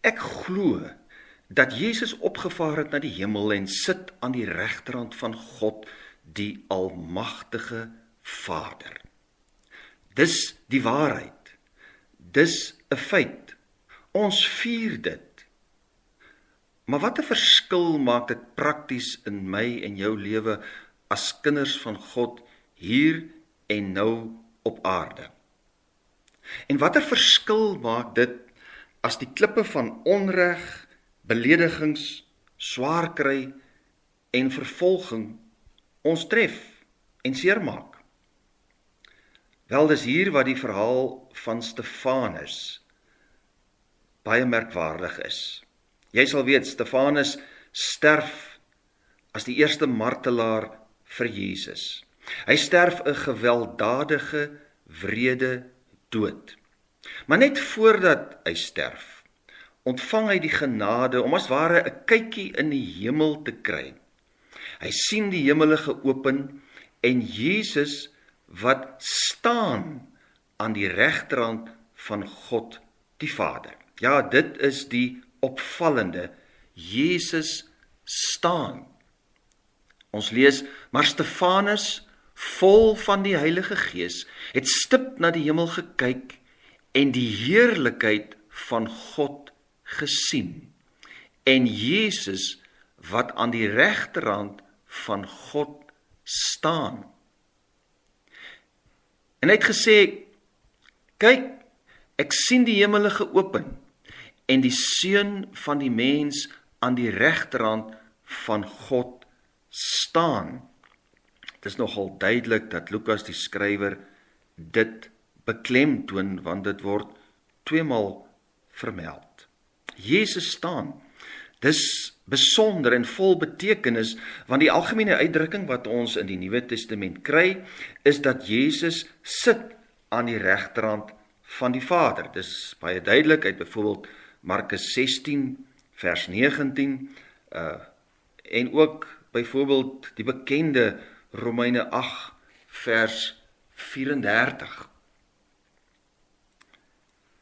Ek glo dat Jesus opgevaar het na die hemel en sit aan die regterhand van God, die almagtige Vader. Dis die waarheid. Dis 'n feit. Ons vier dit. Maar wat 'n verskil maak dit prakties in my en jou lewe as kinders van God hier en nou op aarde? En watter verskil maak dit as die klippe van onreg, beledigings, swaar kry en vervolging ons tref en seermaak? Wel, dis hier wat die verhaal van Stefanus baie merkwaardig is. Jy sal weet, Stefanus sterf as die eerste martelaar vir Jesus. Hy sterf 'n gewelddadige, wrede dood. Maar net voordat hy sterf, ontvang hy die genade om as ware 'n kykie in die hemel te kry. Hy sien die hemele geopen en Jesus wat staan aan die regterhand van God die Vader. Ja, dit is die opvallende. Jesus staan. Ons lees, maar Stefanus, vol van die Heilige Gees, het stip na die hemel gekyk en die heerlikheid van God gesien. En Jesus wat aan die regterhand van God staan. En hy het gesê, kyk, ek sien die hemele geopen en die Seun van die mens aan die regterhand van God staan. Het is nogal duidelik dat Lukas die skrywer dit beklemtoon, want dit word tweemaal vermeld. Jesus staan. Dis besonder en vol betekenis, want die algemene uitdrukking wat ons in die Nuwe Testament kry, is dat Jesus sit aan die regterhand van die Vader. Dis baie duidelik uit byvoorbeeld Markus 16 vers 19 en ook byvoorbeeld die bekende Romeine 8 vers 34.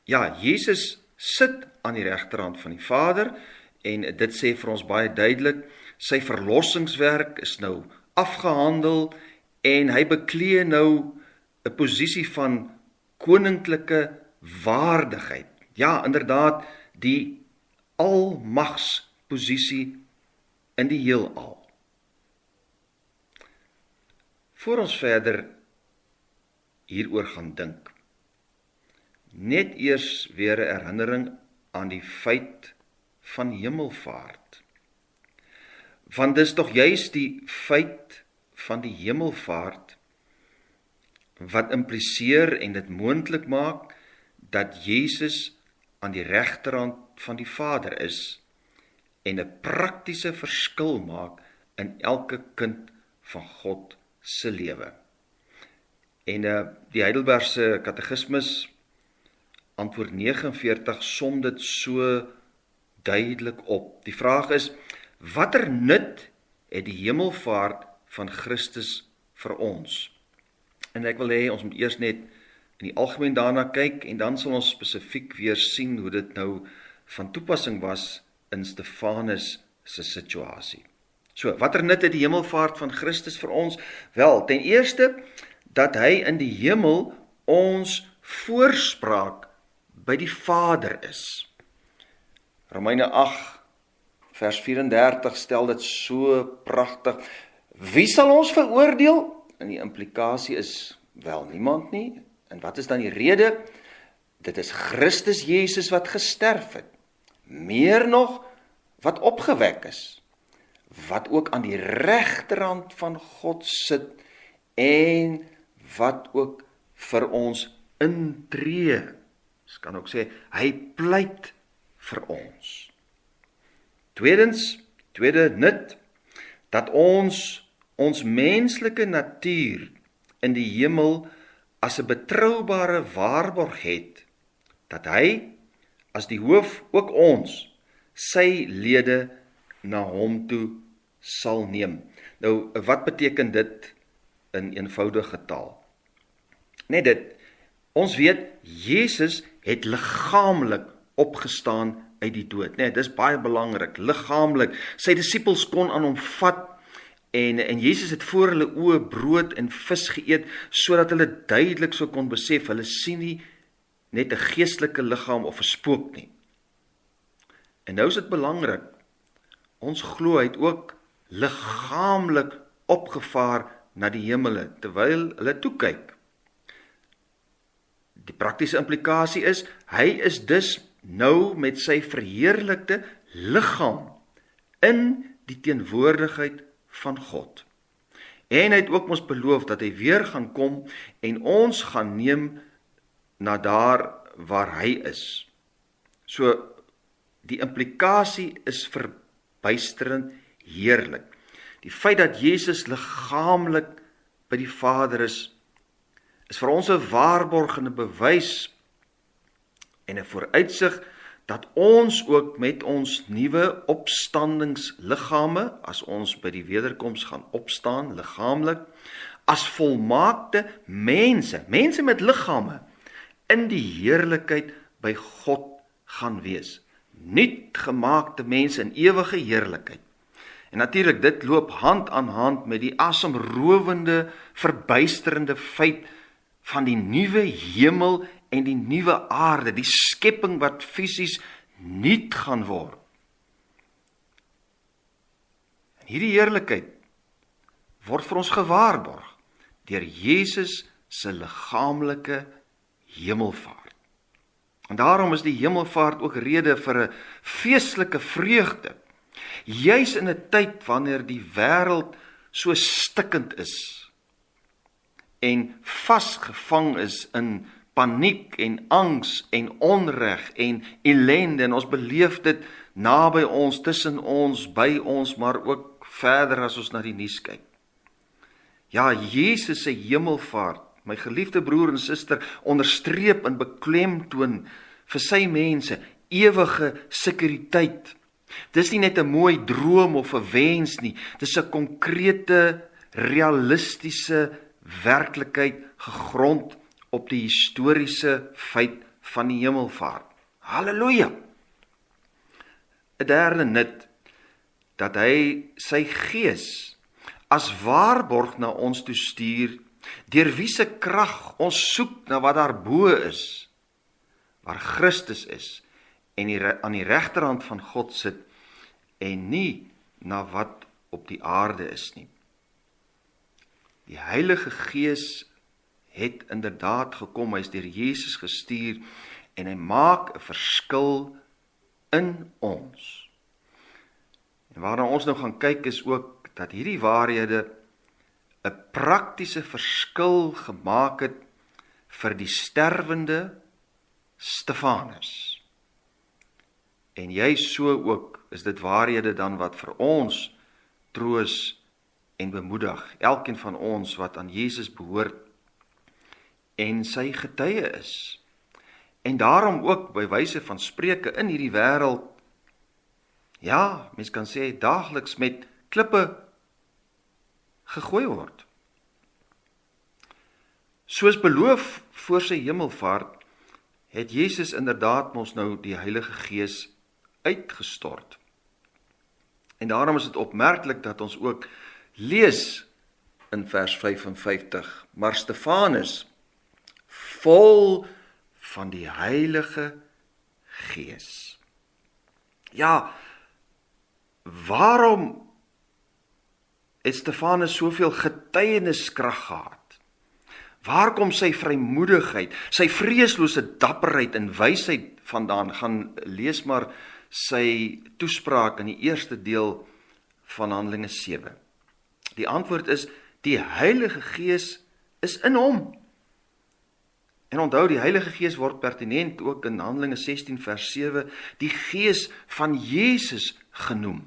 Ja, Jesus sit aan die regterhand van die Vader en dit sê vir ons baie duidelik, sy verlossingswerk is nou afgehandel en hy beklee nou 'n posisie van koninklike waardigheid. Ja, inderdaad, die almagsposisie in die heelal. Voor ons verder hieroor gaan dink, net eers weer 'n herinnering aan die feit van hemelvaart. Want dis tog juis die feit van die hemelvaart wat impliseer en dit moontlik maak dat Jesus aan die regterhand van die Vader is en 'n praktiese verskil maak in elke kind van God se lewe. En die Heidelbergse Katekismus antwoord 49 som dit so duidelik op. Die vraag is, watter nut het die hemelvaart van Christus vir ons? En ek wil hê ons moet eers net in die algemeen daarna kyk en dan sal ons spesifiek weer sien hoe dit nou van toepassing was in Stefanus se situasie. So, watter nut het die hemelvaart van Christus vir ons? Wel, ten eerste dat hy in die hemel ons voorspraak by die Vader is. Romeine 8 vers 34 stel dit so pragtig. Wie sal ons veroordeel? En die implikasie is wel niemand nie. En wat is dan die rede? Dit is Christus Jesus wat gesterf het. Meer nog, wat opgewek is. Wat ook aan die regterhand van God sit en wat ook vir ons intree. Ons kan ook sê, hy pleit vir ons. Tweede nut, dat ons menslike natuur in die hemel as 'n betroubare waarborg het, dat hy as die hoof ook ons, sy lede na hom toe sal neem. Nou, wat beteken dit in eenvoudige taal? Net dit, ons weet, Jesus het liggaamlik opgestaan uit die dood, nee, dis baie belangrik, liggaamlik. Sy disippels kon aan hom vat, en Jesus het voor hulle oë brood en vis geëet, sodat hulle duidelik so kon besef, hulle sien nie net 'n geestelike liggaam of 'n spook nie. En nou is dit belangrik, ons glo hy het ook liggaamlik opgevaar na die hemele, terwyl hulle toe kyk. Die praktiese implikasie is, hy is dus nou met sy verheerlikte liggaam in die teenwoordigheid van God. En hy het ook ons beloof dat hy weer gaan kom en ons gaan neem na daar waar hy is. So, die implikasie is verbuisterend heerlik. Die feit dat Jesus liggaamlik by die Vader is vir ons 'n waarborg en 'n bewys en 'n vooruitsig dat ons ook met ons nuwe opstandingsliggame, as ons by die wederkoms gaan opstaan, liggaamlik, as volmaakte mense met liggame, in die heerlikheid by God gaan wees. Nuut gemaakte mense in ewige heerlikheid. En natuurlik, dit loop hand aan hand met die asemrowende, verbuisterende feit van die nuwe hemel en die nuwe aarde, die skepping wat fisies nuut gaan word. En hierdie heerlikheid word vir ons gewaarborg deur Jesus se liggaamlike hemelvaart. En daarom is die hemelvaart ook rede vir 'n feestelike vreugde, juis in 'n tyd wanneer die wêreld so stikkend is en vasgevang is in paniek en angs en onreg en ellende, en ons beleef dit naby ons, tussen ons, by ons, maar ook verder as ons na die nuus kyk. Ja, Jesus se hemelvaart, my geliefde broer en suster, onderstreep en beklemtoon vir sy mense ewige sekuriteit. Dis nie net 'n mooi droom of 'n wens nie, dis 'n konkrete, realistiese werklikheid gegrond op die historiese feit van die hemelvaart. Halleluja! 'n derde nut, dat hy sy gees as waarborg na ons toe stuur, deur wie se krag ons soek na wat daar bo is, waar Christus is, en aan die regterhand van God sit, en nie na wat op die aarde is nie. Die Heilige Gees het inderdaad gekom, hy is deur Jesus gestuur, en hy maak 'n verskil in ons. En waarna ons nou gaan kyk is ook, dat hierdie waarhede 'n praktiese verskil gemaak het vir die sterwende Stefanus. En jy so ook, is dit waarhede dan wat vir ons troos en bemoedig, elkeen van ons wat aan Jesus behoort en sy getuie is. En daarom ook by wyse van spreuke in hierdie wêreld, ja, mens kan sê daagliks met klippe gegooi word. Soos beloof voor sy hemelvaart, het Jesus inderdaad ons nou die Heilige Gees uitgestort. En daarom is dit opmerklik dat ons ook lees in vers 55, maar Stefanus, vol van die Heilige Gees. Ja, waarom het Stefanus soveel getuieniskrag gehad? Waar kom sy vrymoedigheid, sy vreeslose dapperheid en wysheid vandaan? Gaan lees maar sy toespraak in die eerste deel van Handelinge 7. Die antwoord is, die Heilige Gees is in hom. En onthou, die Heilige Gees word pertinent ook in Handelinge 16 vers 7, die Gees van Jesus genoem.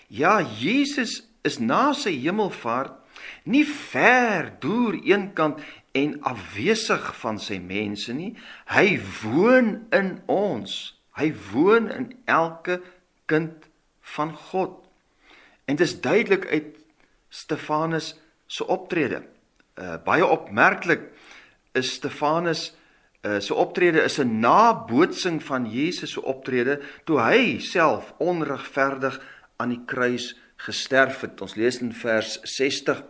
Ja, Jesus is na sy hemelvaart nie ver deur eenkant en afwesig van sy mense nie. Hy woon in ons. Hy woon in elke kind van God. En dit is duidelik uit Stefanus se optrede. Baie opmerklik is Stefanus sy optrede is 'n nabootsing van Jesus se optrede toe hy self onregverdig aan die kruis gesterf het. Ons lees in vers 60,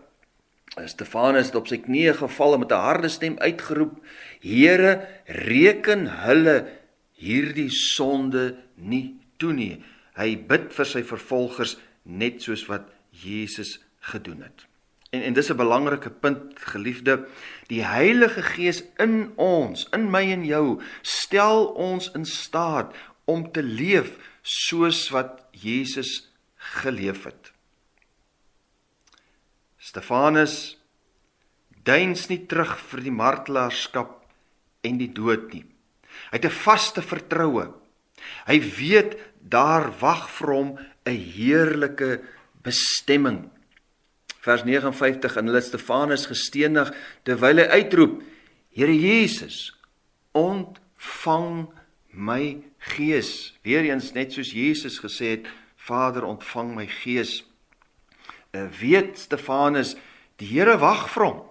Stefanus het op sy knieë geval en met 'n harde stem uitgeroep, Here, reken hulle hierdie sonde nie toe nie. Hy bid vir sy vervolgers net soos wat Jesus gedoen het. En dis 'n belangrike punt, geliefde, die Heilige Gees in ons, in my en jou, stel ons in staat om te leef soos wat Jesus geleef het. Stefanus deins nie terug vir die martelaarskap en die dood nie. Hy het 'n vaste vertroue. Hy weet daar wag vir hom 'n heerlike bestemming. Vers 59, en hulle het Stefanus gestenig terwyl hy uitroep, Here Jesus, ontvang my gees. Weereens net soos Jesus gesê het, Vader, ontvang my gees. Weet Stefanus, die Here wag vir hom.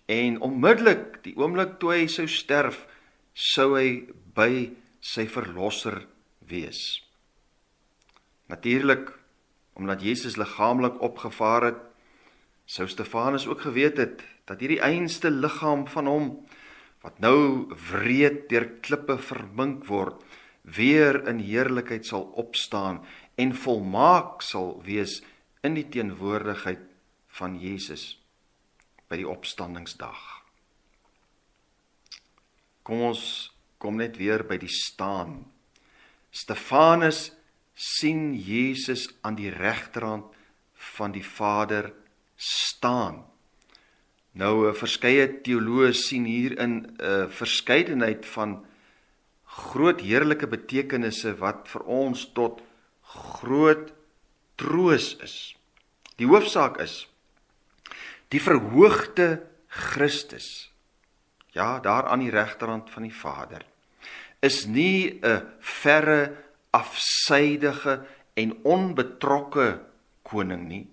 En onmiddellik, die oomblik toe hy sou sterf, sou hy by sy verlosser wees. Natuurlik, omdat Jesus liggaamlik opgevaar het, sou Stefanus ook geweet het, dat hierdie einste liggaam van hom, wat nou wreed deur klippe vermink word, weer in heerlikheid sal opstaan, en volmaak sal wees in die teenwoordigheid van Jesus, by die opstandingsdag. Kom net weer by die staan. Stefanus sien Jesus aan die regterhand van die Vader staan. Nou, verskeie teoloë sien hier in 'n verskeidenheid van groot heerlike betekenisse wat vir ons tot groot troos is. Die hoofsaak is, die verhoogde Christus, ja, daar aan die regterhand van die Vader, is nie 'n verre, afsydige en onbetrokke koning nie.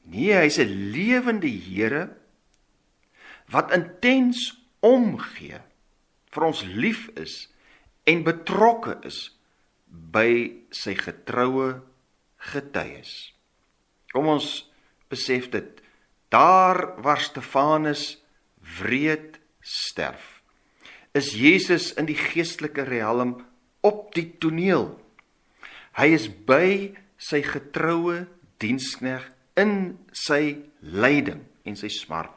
Nee, hy is 'n lewende Here, wat intens omgee, vir ons lief is, en betrokke is, by sy getroue getuies. Kom ons besef dit, daar waar Stefanus wreed sterf, is Jesus in die geestelike realm op die toneel. Hy is by sy getroue diensknegt in sy lyding en sy smart.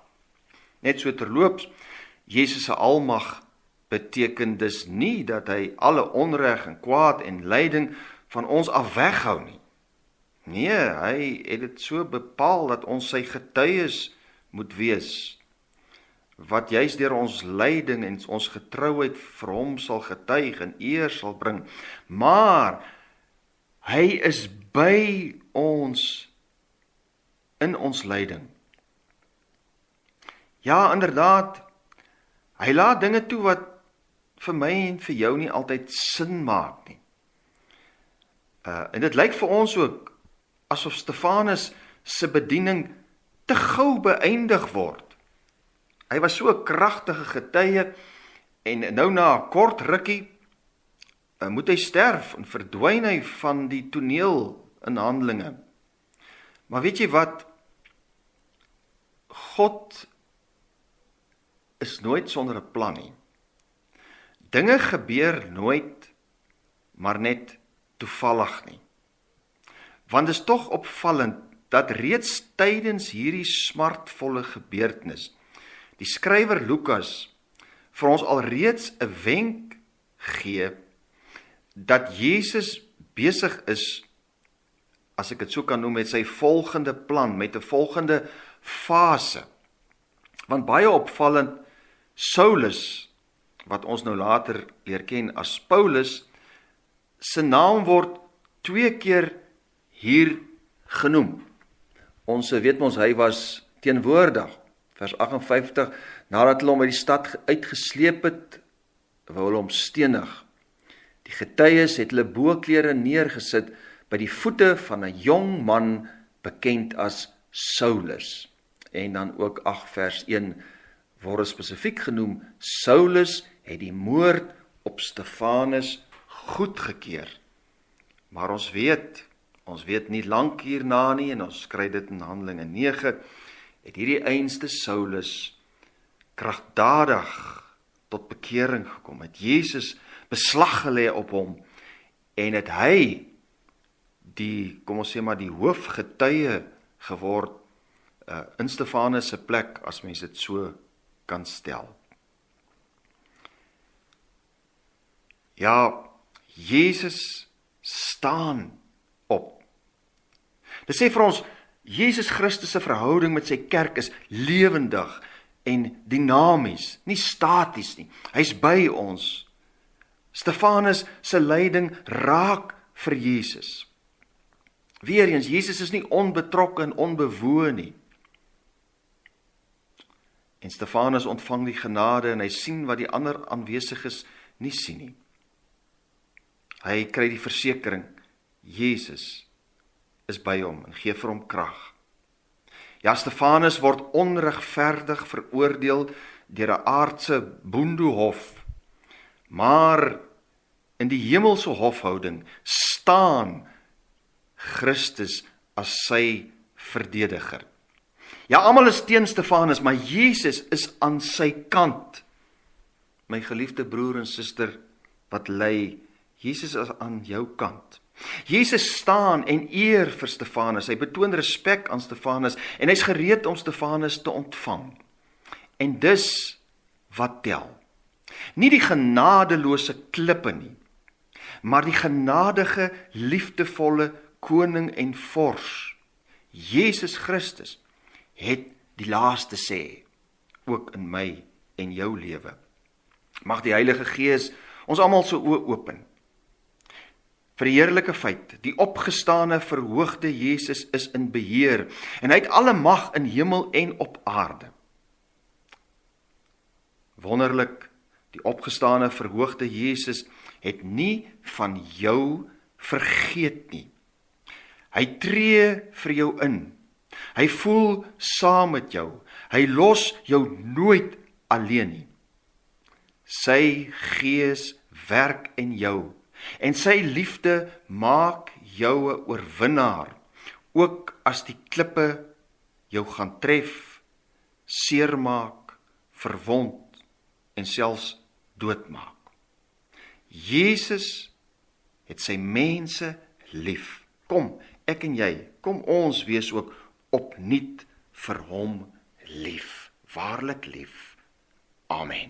Net so terloops, Jesus se almag beteken dus nie dat hy alle onreg en kwaad en lyding van ons af weghou nie. Nee, hy het dit so bepaal dat ons sy getuies moet wees, wat juis deur ons lyding en ons getrouheid vir hom sal getuig en eer sal bring. Maar hy is by ons in ons lyding. Ja, inderdaad, hy laat dinge toe wat vir my en vir jou nie altyd sin maak nie. En dit lyk vir ons ook asof Stefanus se bediening te gou beëindig word. Hy was so 'n kragtige getuie en nou na 'n kort rukkie moet hy sterf en verdwyn hy van die toneel in Handelinge. Maar weet jy wat? God is nooit sonder 'n plan nie. Dinge gebeur nooit, maar net toevallig nie. Want dit is tog opvallend dat reeds tydens hierdie smartvolle gebeurtenis die skrywer Lukas vir ons alreeds 'n wenk gee dat Jesus besig is, as ek dit so kan noem, met sy volgende plan, met 'n volgende fase. Want baie opvallend, Saulus, wat ons nou later leer ken as Paulus, sy naam word 2 keer hier genoem. Ons weet ons, hy was teenwoordig. Vers 58, nadat hulle hom uit die stad uitgesleep het, wou hulle hom stenig. Die getuies het hulle boklere neergesit by die voete van 'n jong man bekend as Saulus. En dan ook vers 1, word spesifiek genoem, Saulus het die moord op Stefanus goedgekeur. Maar ons weet nie lank hierna nie, en ons kry dit in Handelinge 9, het hierdie einste Saulus kragtadig tot bekering gekom, het Jesus beslag gelê op hom, en het hy die, kom ons sê maar, die hoofgetuie geword in Stefanus se plek, as mens dit so kan stel. Ja, Jesus staan op. Dit sê vir ons, Jesus Christus se verhouding met sy kerk is lewendig en dinamies, nie staties nie. Hy's by ons. Stefanus se lyding raak vir Jesus. Weereens, Jesus is nie onbetrokke en onbewoon nie. En Stefanus ontvang die genade en hy sien wat die ander aanwesiges nie sien nie. Hy kry die versekering, Jesus is by hom en gee vir hom krag. Ja, Stefanus word onregverdig veroordeel deur 'n aardse boendehof, maar in die hemelse hofhouding staan Christus as sy verdediger. Ja, almal is teen Stefanus, maar Jesus is aan sy kant. My geliefde broer en suster wat ly, Jesus is aan jou kant. Jesus staan en eer vir Stefanus, hy betoon respek aan Stefanus, en hy's gereed om Stefanus te ontvang. En dis wat tel. Nie die genadeloose klippe nie, maar die genadige, liefdevolle koning en vors, Jesus Christus, het die laaste sê, ook in my en jou lewe. Mag die Heilige Gees ons almal se oë open. Vir die heerlike feit, die opgestane verhoogde Jesus is in beheer, en hy het alle mag in hemel en op aarde. Wonderlik, die opgestane verhoogde Jesus het nie van jou vergeet nie. Hy tree vir jou in. Hy voel saam met jou. Hy los jou nooit alleen nie. Sy Gees werk in jou, en sy liefde maak jou 'n oorwinnaar, ook as die klippe jou gaan tref, seermaak, verwond en selfs doodmaak. Jesus het sy mense lief. Kom, ek en jy, kom ons wees ook opnuut vir hom lief. Waarlik lief. Amen.